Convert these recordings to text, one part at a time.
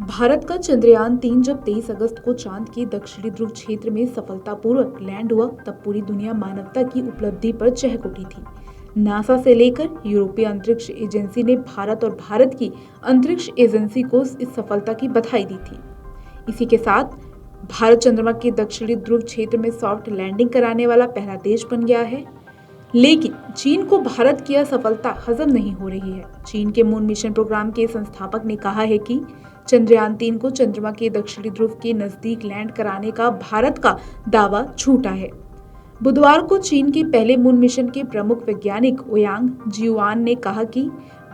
भारत का चंद्रयान-3 जब 23 अगस्त को चांद के दक्षिणी ध्रुव क्षेत्र में सफलतापूर्वक लैंड हुआ, तब पूरी दुनिया मानवता की उपलब्धि पर चहक उठी थी। नासा से लेकर यूरोपीय अंतरिक्ष एजेंसी ने भारत और भारत की अंतरिक्ष एजेंसी को इस सफलता की बधाई दी थी। इसी के साथ भारत चंद्रमा के दक्षिणी ध्रुव क्षेत्र में सॉफ्ट लैंडिंग कराने वाला पहला देश बन गया है। लेकिन चीन को भारत की असफलता हजम नहीं हो रही है। चीन के मून मिशन प्रोग्राम के संस्थापक ने कहा है कि चंद्रयान-3 को चंद्रमा के दक्षिणी ध्रुव के नजदीक लैंड कराने का भारत का दावा झूठा है। बुधवार को चीन के पहले मून मिशन के प्रमुख वैज्ञानिक ओयांग जियुआन ने कहा कि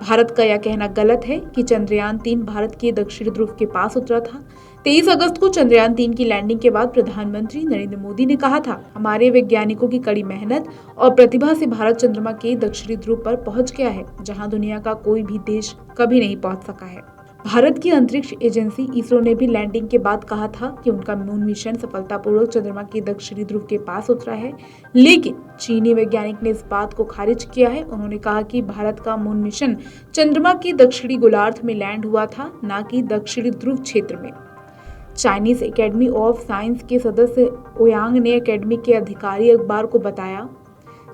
भारत का यह कहना गलत है कि चंद्रयान-3 भारत के दक्षिणी ध्रुव के पास उतरा था। 23 अगस्त को चंद्रयान-3 की लैंडिंग के बाद प्रधानमंत्री नरेंद्र मोदी ने कहा था, हमारे वैज्ञानिकों की कड़ी मेहनत और प्रतिभा से भारत चंद्रमा के दक्षिणी ध्रुव पर पहुंच गया है, जहां दुनिया का कोई भी देश कभी नहीं पहुंच सका है। भारत की अंतरिक्ष एजेंसी इसरो ने भी लैंडिंग के बाद कहा था कि उनका मून मिशन सफलतापूर्वक चंद्रमा के दक्षिणी ध्रुव के पास उतरा है, लेकिन चीनी वैज्ञानिक ने इस बात को खारिज किया है। उन्होंने कहा कि भारत का मून मिशन चंद्रमा के दक्षिणी गोलार्ध में लैंड हुआ था, न कि दक्षिणी ध्रुव क्षेत्र में। चाइनीज एकेडमी ऑफ साइंस के सदस्य ओयांग ने एकेडमी के अधिकारी अखबार को बताया,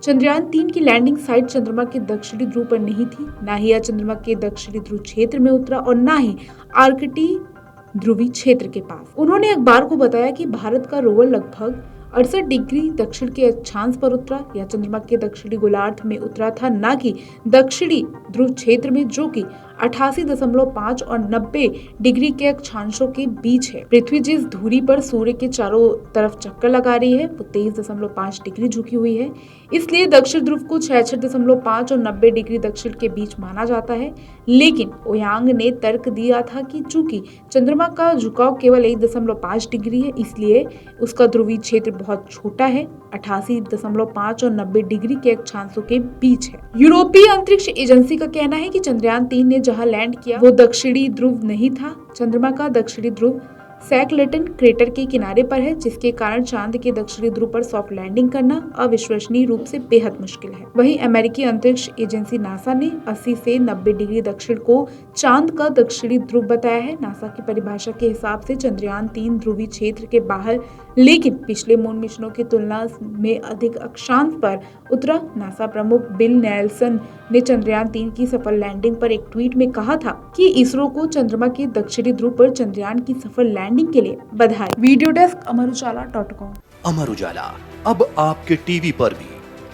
चंद्रयान-3 की लैंडिंग साइट चंद्रमा के दक्षिणी ध्रुव पर नहीं थी, न ही यह चंद्रमा के दक्षिणी ध्रुव क्षेत्र में उतरा और न ही आर्कटिक ध्रुवीय क्षेत्र के पास। उन्होंने अखबार को बताया कि भारत का रोवर लगभग 68 डिग्री दक्षिण के अक्षांश पर उतरा। यह चंद्रमा के दक्षिणी गोलार्ध में उतरा था, न कि दक्षिणी ध्रुव क्षेत्र में, जो कि 88.5 और 90 डिग्री के अक्षांशों के बीच है। पृथ्वी जिस धुरी पर सूर्य के चारों तरफ चक्कर लगा रही है, वो 23.5 डिग्री झुकी हुई है। इसलिए दक्षिण ध्रुव को 66.5 और 90 डिग्री दक्षिण के बीच माना जाता है। लेकिन ओयांग ने तर्क दिया था कि चूंकि चंद्रमा का झुकाव केवल 1.5 डिग्री है, इसलिए उसका ध्रुवीय क्षेत्र बहुत छोटा है, 88.5 और 90 डिग्री के अक्षांशों के बीच है। यूरोपीय अंतरिक्ष एजेंसी का कहना है कि चंद्रयान-3 ने जहां लैंड किया वो दक्षिणी ध्रुव नहीं था। चंद्रमा का दक्षिणी ध्रुव सैकलेटन क्रेटर के किनारे पर है, जिसके कारण चांद के दक्षिणी ध्रुव पर सॉफ्ट लैंडिंग करना अविश्वसनीय रूप से बेहद मुश्किल है। वहीं अमेरिकी अंतरिक्ष एजेंसी नासा ने 80 से 90 डिग्री दक्षिण को चांद का दक्षिणी ध्रुव बताया है। नासा की परिभाषा के हिसाब से चंद्रयान-3 ध्रुवीय क्षेत्र के बाहर, लेकिन पिछले मून मिशनों की तुलना में अधिक अक्षांश पर उतरा। नासा प्रमुख बिल नेल्सन ने चंद्रयान-3 की सफल लैंडिंग पर एक ट्वीट में कहा था कि इसरो को चंद्रमा के दक्षिणी ध्रुव पर चंद्रयान की सफल लैंडिंग के लिए बधाई। Video desk अमरुजाला.com। अमर उजाला अब आपके टीवी पर भी।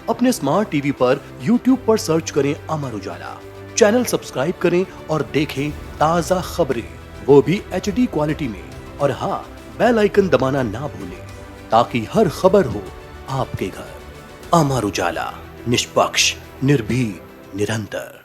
अपने स्मार्ट टीवी पर YouTube पर सर्च करें अमर उजाला, चैनल सब्सक्राइब करें और देखें ताज़ा खबरें, वो भी HD क्वालिटी में। और हाँ, बेल आइकन दबाना ना भूलें ताकि हर खबर हो आपके घर। अमर उजाला, निष्पक्ष, निर्भीक, निरंतर।